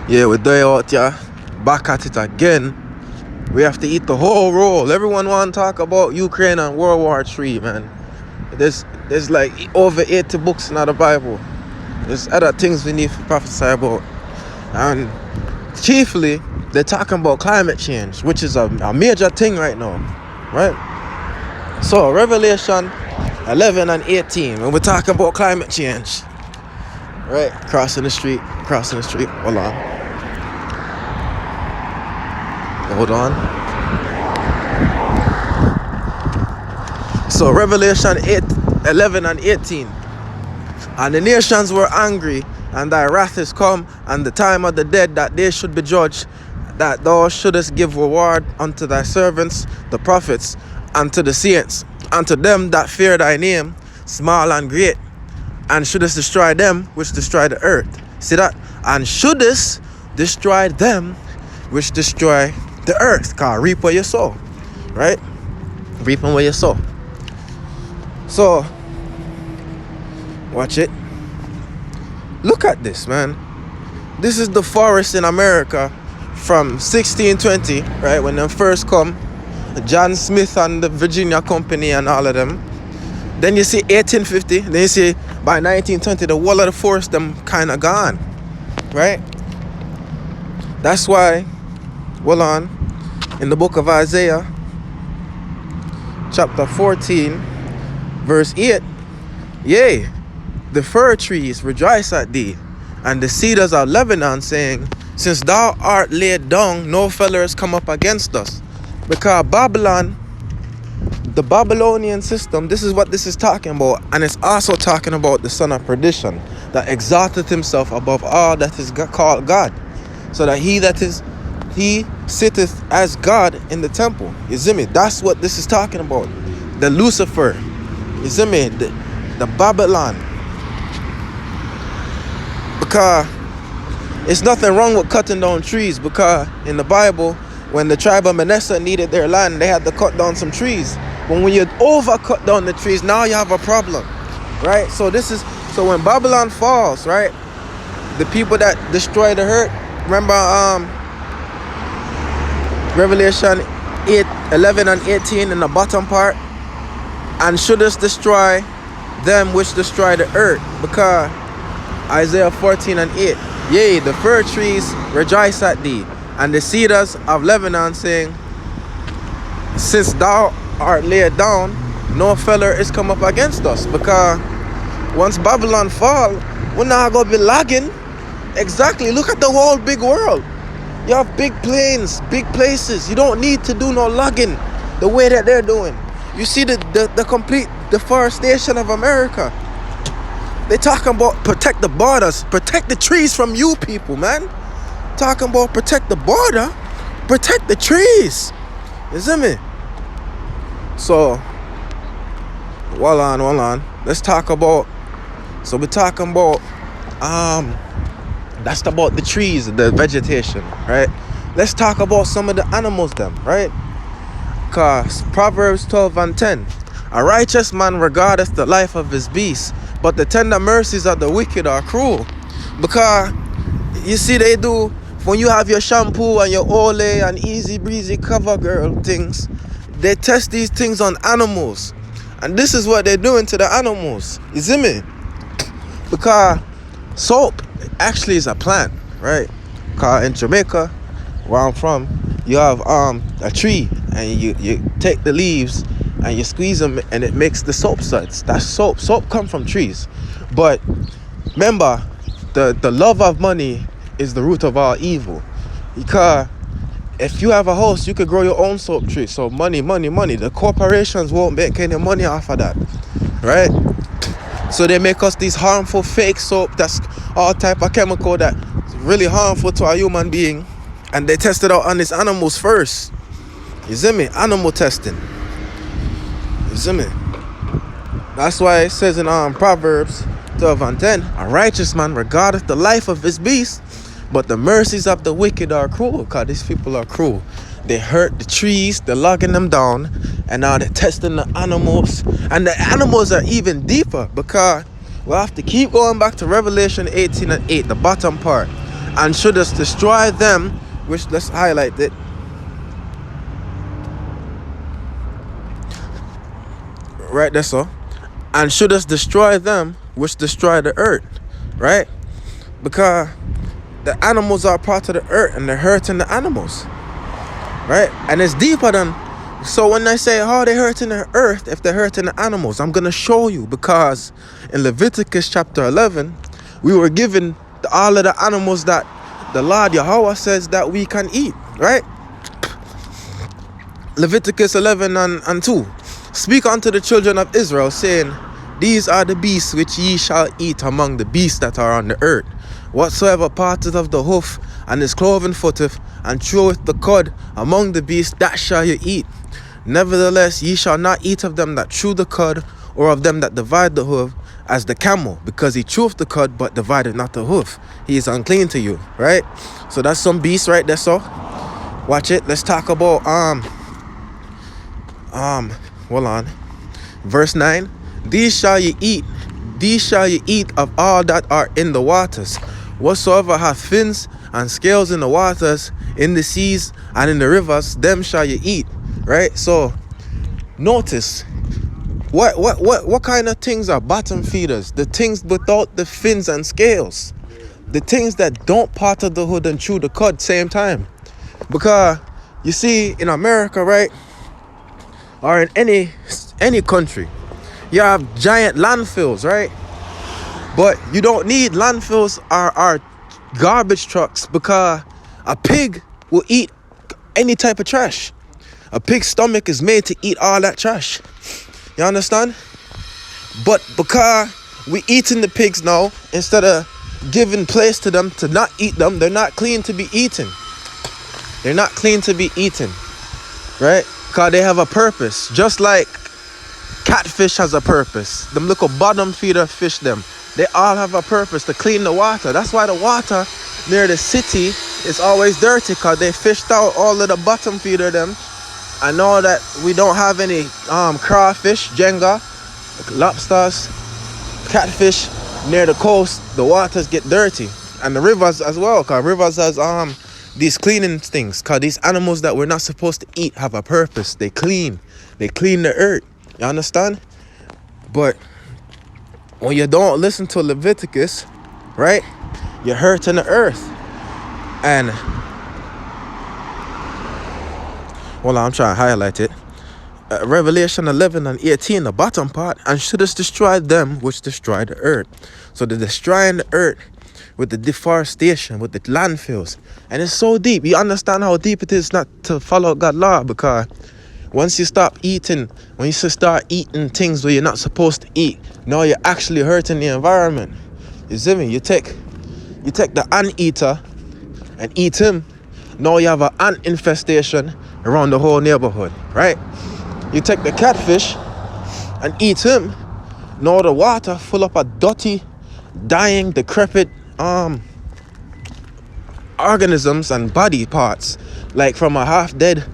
Yeah, we're there out here, back at it again. We have to eat the whole roll. Everyone want to talk about Ukraine and World War III, man. There's like over 80 books in the Bible. There's other things we need to prophesy about. And chiefly, they're talking about climate change, which is a major thing right now, right? So, Revelation 11 and 18, when we're talking about climate change, right? Crossing the street. Hold on. So Revelation 11 and 18. And the nations were angry, and thy wrath is come, and the time of the dead that they should be judged, that thou shouldest give reward unto thy servants, the prophets, and to the saints, and to them that fear thy name, small and great, and shouldest destroy them which destroy the earth. See that? And shouldest destroy them which destroy the earth. Cause reap where you sow, right? Reaping where you sow. So, watch it. Look at this, man. This is the forest in America from 1620, right? When them first come, John Smith and the Virginia Company and all of them. Then you see 1850. Then you see by 1920, the whole of the forest them kind of gone, right? That's why, hold on, in the book of Isaiah, chapter 14, verse 8, yea, the fir trees rejoice at thee, and the cedars of Lebanon, saying, since thou art laid down, no fellow has come up against us. Because Babylon, the Babylonian system, this is what this is talking about. And it's also talking about the son of perdition, that exalted himself above all that is called God, so that he sitteth as God in the temple. You see me? That's what this is talking about. The Lucifer. You see me? The Babylon. Because it's nothing wrong with cutting down trees, because in the Bible, when the tribe of Manasseh needed their land, they had to cut down some trees. But when you overcut down the trees, now you have a problem, right? So when Babylon falls, right, the people that destroy the earth, remember Revelation 11 and 18 in the bottom part, and shouldest destroy them which destroy the earth, because Isaiah 14 and 8, yea, the fir trees rejoice at thee, and the cedars of Lebanon, saying, since thou art laid down, no feller is come up against us. Because once Babylon fall, we're not gonna be lagging. Exactly. Look at the whole big world. You have big plains, big places. You don't need to do no logging the way that they're doing. You see the complete deforestation of America. They talking about protect the borders, protect the trees from you people, man. Talking about protect the border, protect the trees. You see me? So, hold on. Let's talk about. So we're talking about that's about the trees, the vegetation, right? Let's talk about some of the animals then, right? Cause Proverbs 12 and 10. A righteous man regardeth the life of his beast, but the tender mercies of the wicked are cruel. Because you see, they do, when you have your shampoo and your Olay and easy breezy cover girl things, they test these things on animals. And this is what they're doing to the animals. You see me? Because soap actually is a plant, right? Because in Jamaica, where I'm from, you have a tree, and you take the leaves and you squeeze them, and it makes the soap suds. That's soap. Soap comes from trees. But remember, the love of money is the root of all evil. Because if you have a house, you could grow your own soap tree. So money. The corporations won't make any money off of that, right? So they make us these harmful fake soap that's all type of chemical that's really harmful to a human being. And they test it out on these animals first. You see me? Animal testing. You see me? That's why it says in Proverbs 12 and 10, a righteous man regardeth the life of his beast, but the mercies of the wicked are cruel. Because these people are cruel. They hurt the trees, they're logging them down, and now they're testing the animals. And the animals are even deeper, because we'll have to keep going back to Revelation 18 and 8, the bottom part. and shouldest destroy them, which, let's highlight it, right there, so, and shouldest destroy them which destroy the earth, right? Because the animals are part of the earth and they're hurting the animals, right? And it's deeper than, so when I say, oh, they're hurting the earth, if they're hurting the animals, I'm going to show you, because in Leviticus chapter 11, we were given all of the animals that the Lord Yahweh says that we can eat, right? Leviticus 11 and 2. Speak unto the children of Israel, saying, these are the beasts which ye shall eat among the beasts that are on the earth. Whatsoever parteth of the hoof, and is cloven footeth, and cheweth the cud among the beasts, that shall ye eat. Nevertheless, ye shall not eat of them that chew the cud, or of them that divide the hoof, as the camel, because he cheweth the cud, but divided not the hoof. He is unclean to you, right? So that's some beasts right there, so. Watch it. Let's talk about, hold on. Verse 9. These shall ye eat of all that are in the waters. Whatsoever hath fins and scales in the waters, in the seas and in the rivers, them shall ye eat. Right? So notice what kind of things are bottom feeders? The things without the fins and scales. The things that don't part of the hood and chew the cud same time. Because you see, in America, right? Or in any country, you have giant landfills, right? But you don't need landfills or garbage trucks, because a pig will eat any type of trash. A pig's stomach is made to eat all that trash. You understand? But because we eating the pigs now, instead of giving place to them to not eat them, they're not clean to be eaten. They're not clean to be eaten, right? Because they have a purpose. Just like catfish has a purpose. Them little bottom feeder fish, them, they all have a purpose to clean the water. That's why the water near the city is always dirty, because they fished out all of the bottom feeder them. I know that we don't have any crawfish, jenga, lobsters, catfish near the coast. The waters get dirty, and the rivers as well, because rivers has these cleaning things, because these animals that we're not supposed to eat have a purpose. They clean the earth. You understand? But when you don't listen to Leviticus, right, you're hurting the earth. And well, I'm trying to highlight it. Revelation 11 and 18, the bottom part, and shouldest destroy them which destroy the earth. So they're destroying the earth with the deforestation, with the landfills. And it's so deep. You understand how deep it is not to follow God's law, because once you stop eating, when you start eating things where you're not supposed to eat, now you're actually hurting the environment. You see me? You take the ant eater and eat him. Now you have an ant infestation around the whole neighborhood, right? You take the catfish and eat him. Now the water full up of dirty, dying, decrepit organisms and body parts, like from a half-dead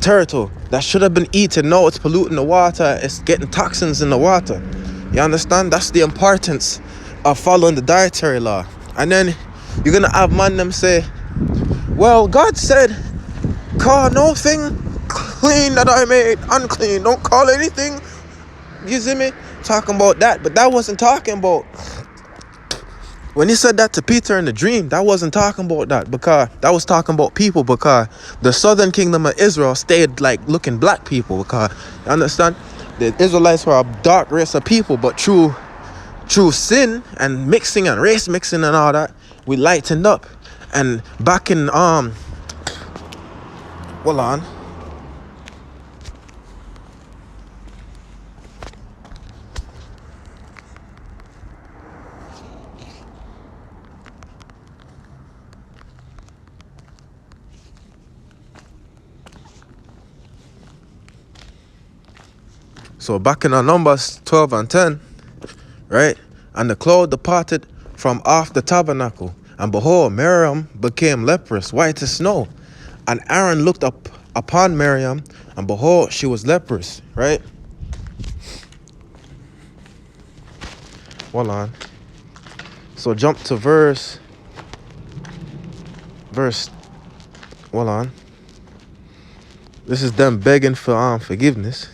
turtle that should have been eaten. Now it's polluting the water. It's getting toxins in the water. You understand? That's the importance of following the dietary law. And then you're gonna have man them say, well, God said, call no thing clean that I made unclean. Don't call anything. You see me? Talking about that. But that wasn't talking about, when he said that to Peter in the dream, that wasn't talking about that, because that was talking about people, because the southern kingdom of Israel stayed like looking black people, because you understand, the Israelites were a dark race of people, but through sin and mixing and race mixing and all that, we lightened up. And back in hold on. So back in Numbers 12 and 10, right? And the cloud departed from off the tabernacle, and behold, Miriam became leprous, white as snow. And Aaron looked up upon Miriam, and behold, she was leprous, right? Hold on. So jump to verse verse, hold on. This is them begging for forgiveness.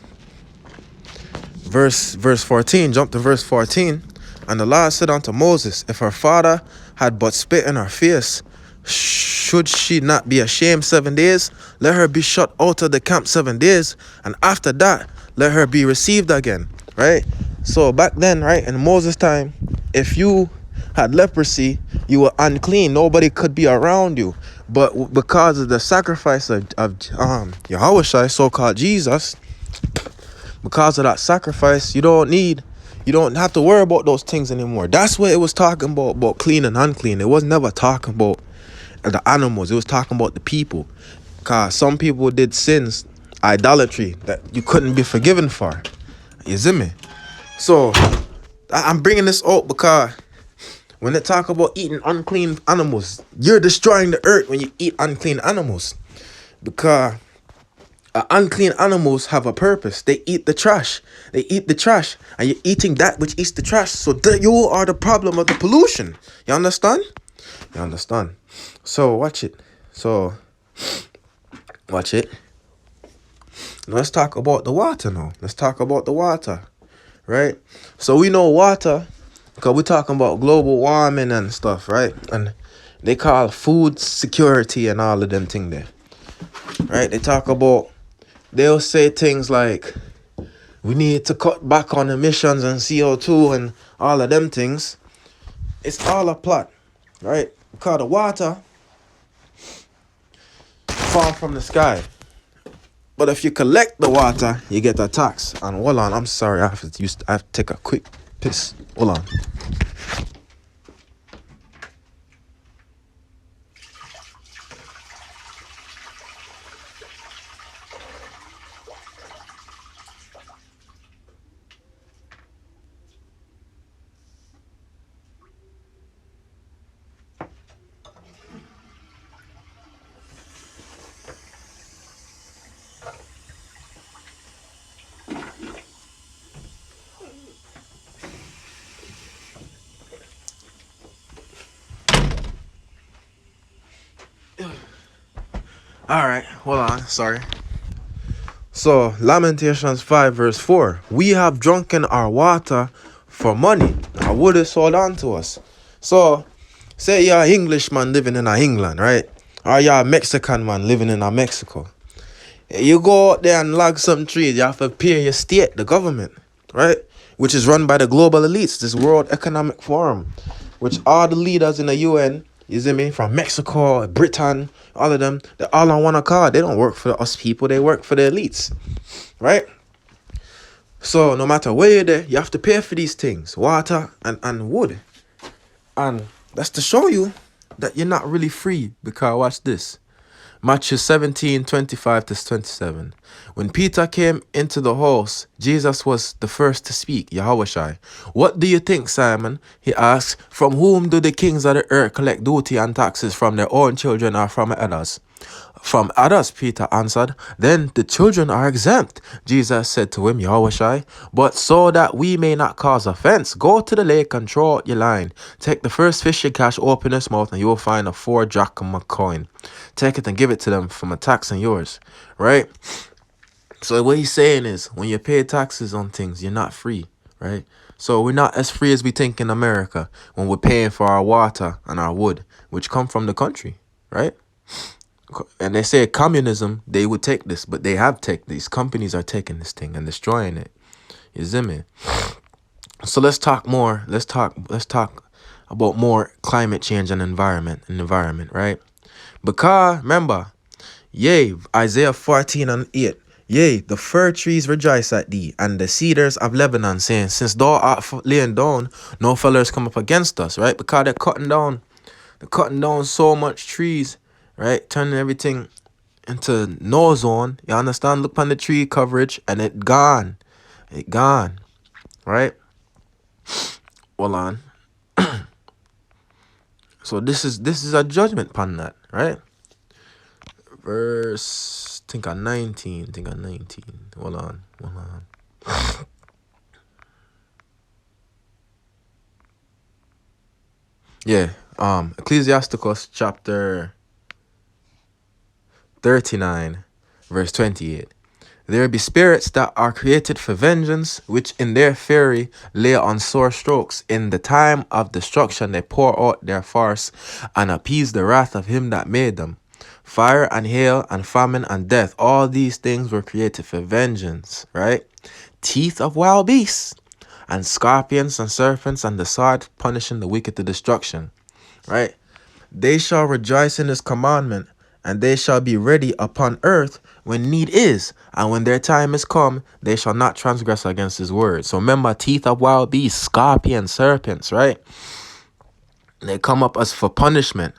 Verse 14, jump to verse 14. And the Lord said unto Moses, if her father had but spit in her face, should she not be ashamed 7 days? Let her be shut out of the camp 7 days, and after that, let her be received again. Right? So back then, right, in Moses' time, if you had leprosy, you were unclean. Nobody could be around you. But because of the sacrifice of Yahushua, so-called Jesus, because of that sacrifice, you don't have to worry about those things anymore. That's what it was talking about clean and unclean. It was never talking about the animals. It was talking about the people. Because some people did sins, idolatry, that you couldn't be forgiven for. You see me? So, I'm bringing this up because when they talk about eating unclean animals, you're destroying the earth when you eat unclean animals. Because unclean animals have a purpose. They eat the trash. They eat the trash. And you're eating that which eats the trash. So you are the problem of the pollution. You understand? You understand? So watch it. So watch it. Let's talk about the water now. Let's talk about the water. Right? So we know water because we're talking about global warming and stuff, right? And they call food security and all of them things there. Right? They'll say things like, we need to cut back on emissions and CO2 and all of them things. It's all a plot, right? Because the water fall from the sky. But if you collect the water, you get a tax. And hold on, I'm sorry, I have to take a quick piss. Hold on. All right, hold on, sorry. So, Lamentations 5 verse 4. We have drunken our water for money. Our wood is sold on to us. So, say you're an Englishman living in England, right? Or you're a Mexican man living in Mexico. You go out there and log some trees, you have to pay your state, the government, right? Which is run by the global elites, this World Economic Forum, which all the leaders in the UN, you see me, from Mexico, Britain, all of them, they're all on one accord. They don't work for us people, they work for the elites, right? So no matter where you're there, you have to pay for these things, water and wood. And that's to show you that you're not really free, because watch this. Matthew 17:25-27. When Peter came into the house, Jesus was the first to speak, Yahushua. What do you think, Simon? He asked. From whom do the kings of the earth collect duty and taxes, from their own children or from others? From others, Peter answered. Then the children are exempt. Jesus said to him, Yahushua, but so that we may not cause offense, go to the lake and throw out your line. Take the first fish you catch, open its mouth, and you will find a 4 drachma coin. Take it and give it to them from a tax on yours, right? So what he's saying is, when you pay taxes on things, you're not free, right? So we're not as free as we think in America when we're paying for our water and our wood, which come from the country, right? And they say communism, they would take this, but they have taken, these companies are taking this thing and destroying it. You see me? So let's talk more. Let's talk about more climate change and environment, right? Because remember, yea, Isaiah 14:8. Yea, the fir trees rejoice at thee, and the cedars of Lebanon, saying, since thou art laying down, no fellers come up against us, right? Because they're cutting down so much trees, right? Turning everything into no zone. You understand? Look on the tree coverage and it gone. Right? Hold on. So this is a judgment upon that, right? Verse think on 19. Hold on. Yeah. Ecclesiasticus chapter 39, verse 28. There be spirits that are created for vengeance, which in their fury lay on sore strokes. In the time of destruction they pour out their farce, and appease the wrath of him that made them. Fire and hail and famine and death, all these things were created for vengeance, right? Teeth of wild beasts, and scorpions and serpents, and the sword punishing the wicked to destruction, right? They shall rejoice in his commandment, and they shall be ready upon earth when need is, and when their time is come, they shall not transgress against his word. So remember, teeth of wild beasts, scorpions, serpents, right? They come up as for punishment.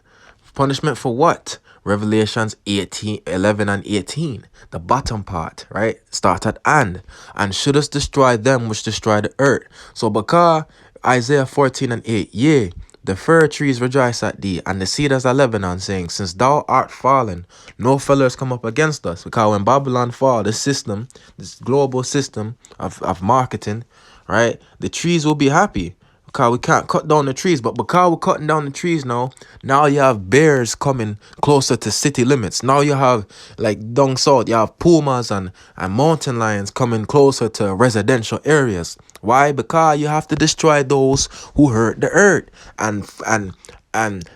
Punishment for what? Revelations 18, 11 and 18. The bottom part, right? Start at and shouldest destroy them which destroy the earth. So because Isaiah 14 and 8, yea, the fir trees rejoice at thee, and the cedars of Lebanon, saying, since thou art fallen, no fellers come up against us. Because when Babylon fall, this system, this global system of marketing, right, the trees will be happy. Because we can't cut down the trees, but because we're cutting down the trees now you have bears coming closer to city limits. Now you have, like down south, you have pumas and mountain lions coming closer to residential areas. Why? Because you have to destroy those who hurt the earth. And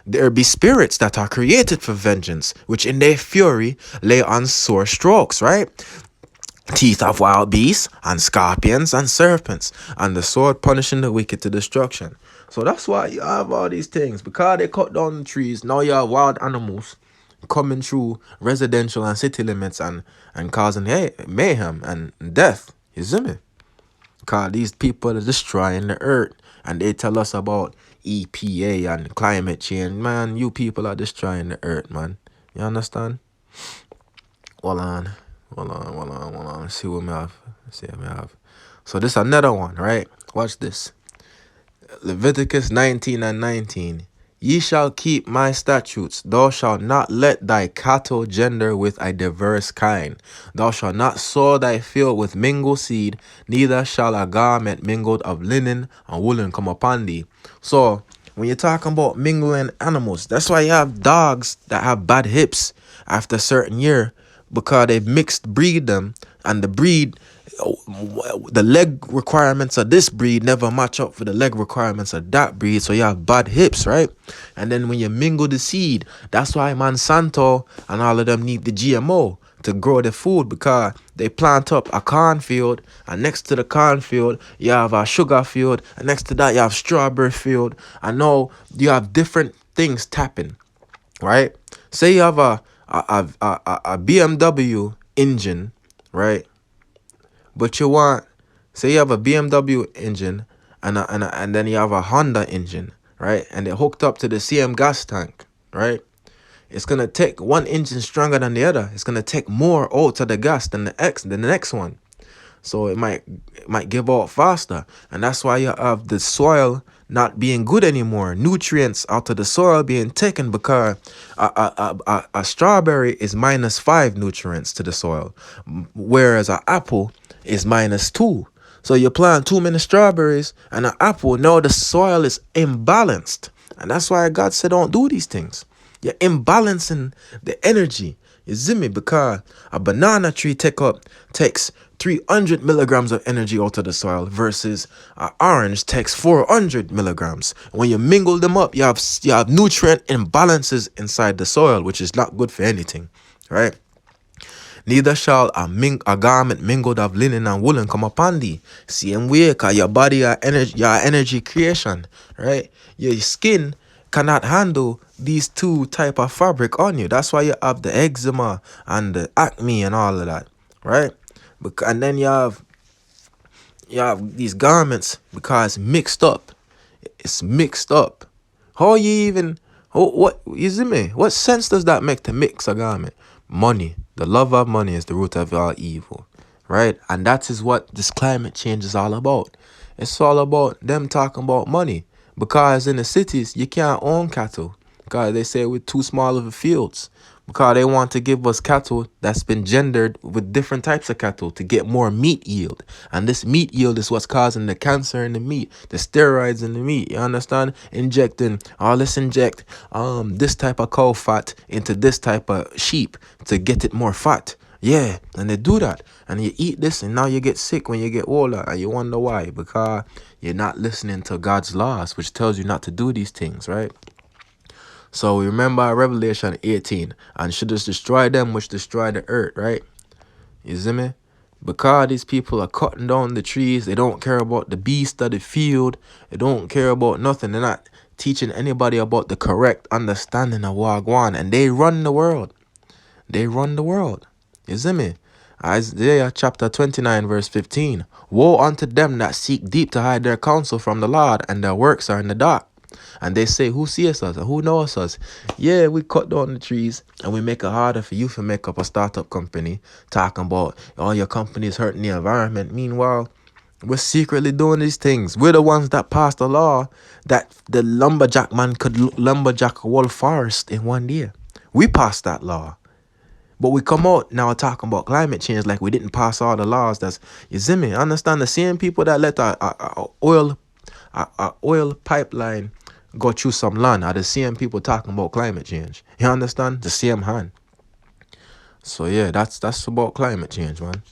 there be spirits that are created for vengeance, which in their fury lay on sore strokes, right? Teeth of wild beasts, and scorpions, and serpents, and the sword punishing the wicked to destruction. So that's why you have all these things. Because they cut down the trees, now you have wild animals coming through residential and city limits and causing mayhem and death. You see me? Because these people are destroying the earth, and they tell us about EPA and climate change. Man, you people are destroying the earth, man. You understand? Hold on. Let's see what we have. So this another one, right? Watch this. Leviticus 19 and 19. Ye shall keep my statutes. Thou shalt not let thy cattle gender with a diverse kind. Thou shalt not sow thy field with mingled seed, neither shall a garment mingled of linen and woolen come upon thee. So when you're talking about mingling animals, that's why you have dogs that have bad hips after a certain year, because they've mixed breed them, and the leg requirements of this breed never match up for the leg requirements of that breed, so you have bad hips, right? And then when you mingle the seed, that's why Monsanto and all of them need the GMO to grow the food, because they plant up a cornfield, and next to the cornfield you have a sugar field, and next to that you have strawberry field, and now you have different things tapping, right? Say you have a BMW engine, right? But you want, say you have a BMW engine and then you have a Honda engine, right? And they're hooked up to the same gas tank, right? It's gonna take one engine stronger than the other. It's gonna take more out of the gas than the next one. So it might give out faster, and that's why you have the soil not being good anymore. Nutrients out of the soil being taken, because a strawberry is -5 nutrients to the soil, whereas an apple is -2. So you plant too many strawberries and an apple, now the soil is imbalanced, and that's why God said don't do these things. You're imbalancing the energy. You see me? Because a banana tree takes 300 milligrams of energy out of the soil, versus an orange takes 400 milligrams. When you mingle them up, you have nutrient imbalances inside the soil, which is not good for anything, right? Neither shall a garment mingled of linen and woolen come upon thee. Same way, because your body, your energy creation, right? Your skin cannot handle these two type of fabric on you. That's why you have the eczema and the acne and all of that, right? And then you have these garments, because it's mixed up. It's mixed up. How you even, what, you see me? What sense does that make to mix a garment? Money. The love of money is the root of all evil, right? And that is what this climate change is all about. It's all about them talking about money. Because in the cities, you can't own cattle, because they say we're too small of a fields. because they want to give us cattle that's been gendered with different types of cattle to get more meat yield. And this meat yield is what's causing the cancer in the meat, the steroids in the meat. You understand? Injecting, let's inject this type of cow fat into this type of sheep to get it more fat. Yeah, and they do that. And you eat this and now you get sick when you get older. And you wonder why. Because you're not listening to God's laws, which tells you not to do these things, right? So we remember Revelation 18. And should us destroy them which destroy the earth, right? You see me? Because these people are cutting down the trees. They don't care about the beast of the field. They don't care about nothing. They're not teaching anybody about the correct understanding of Wagwan. And they run the world. They run the world. You see me? Isaiah chapter 29 verse 15. Woe unto them that seek deep to hide their counsel from the Lord, and their works are in the dark. And they say, who sees us and who knows us? Yeah, we cut down the trees and we make it harder for you to make up a startup company talking about, oh, your company is hurting the environment. Meanwhile, we're secretly doing these things. We're the ones that passed a law that the lumberjack man could lumberjack a whole forest in 1 year. We passed that law. But we come out now talking about climate change like we didn't pass all the laws. That's, you see me? Understand the same people that let a oil pipeline go through some land are the same people talking about climate change. You understand? The same hand. So yeah, that's about climate change, man.